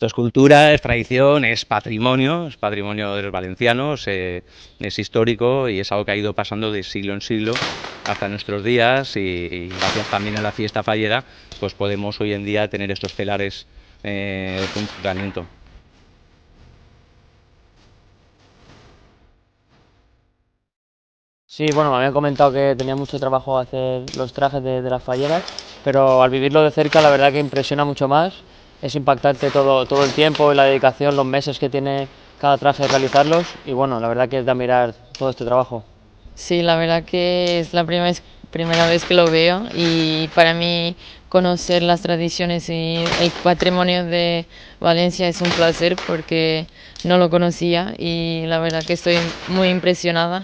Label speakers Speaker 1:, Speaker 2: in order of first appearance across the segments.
Speaker 1: Esto es cultura, es tradición, es patrimonio de los valencianos, es histórico y es algo que ha ido pasando de siglo en siglo hasta nuestros días y gracias también a la fiesta fallera, pues podemos hoy en día tener estos telares de funcionamiento.
Speaker 2: Sí, bueno, me habían comentado que tenía mucho trabajo hacer los trajes de las falleras, pero al vivirlo de cerca la verdad que impresiona mucho más. Es impactante todo el tiempo y la dedicación, los meses que tiene cada traje realizarlos y bueno, la verdad que es de admirar todo este trabajo.
Speaker 3: Sí, la verdad que es la primera vez que lo veo y para mí conocer las tradiciones y el patrimonio de Valencia es un placer porque no lo conocía y la verdad que estoy muy impresionada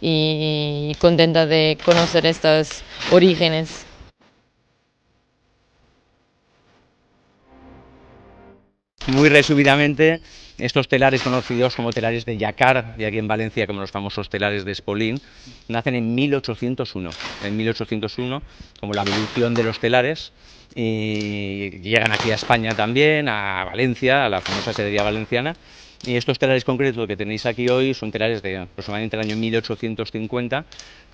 Speaker 3: y contenta de conocer estos orígenes.
Speaker 1: Muy resumidamente, estos telares conocidos como telares de Yacar, y aquí en Valencia como los famosos telares de Espolín, nacen en 1801. En 1801, como la evolución de los telares, y llegan aquí a España también, a Valencia, a la famosa sedería valenciana. Y estos telares concretos que tenéis aquí hoy son telares de aproximadamente el año 1850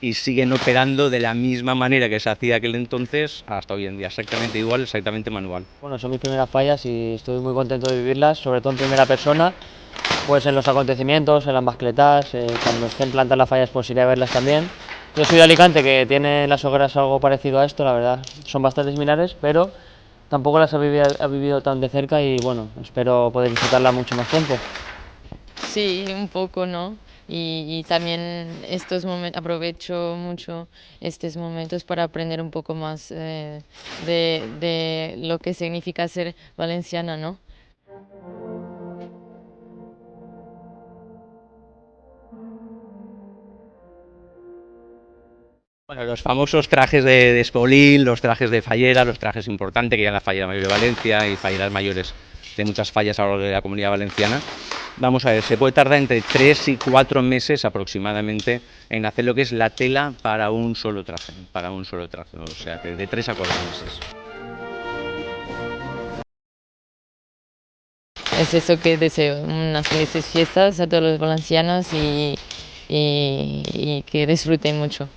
Speaker 1: y siguen operando de la misma manera que se hacía aquel entonces hasta hoy en día, exactamente igual, exactamente manual.
Speaker 2: Bueno, son mis primeras fallas y estoy muy contento de vivirlas, sobre todo en primera persona, pues en los acontecimientos, en las mascletas, cuando estén plantadas las fallas pues iré a verlas también. Yo soy de Alicante, que tiene las hogueras algo parecido a esto, la verdad, son bastante similares, pero tampoco las he vivido tan de cerca y bueno, espero poder disfrutarlas mucho más tiempo.
Speaker 3: Sí, un poco, ¿no? Y también estos momentos, aprovecho mucho estos momentos para aprender un poco más de lo que significa ser valenciana, ¿no?
Speaker 1: Bueno, los famosos trajes de Espolín, los trajes de fallera, los trajes importantes que ya la fallera mayor de Valencia y falleras mayores de muchas fallas a lo largo de la comunidad valenciana. Vamos a ver, se puede tardar entre 3 y 4 meses aproximadamente en hacer lo que es la tela para un solo traje, o sea, que de 3 a 4 meses.
Speaker 3: Es eso que deseo, unas felices fiestas a todos los valencianos y que disfruten mucho.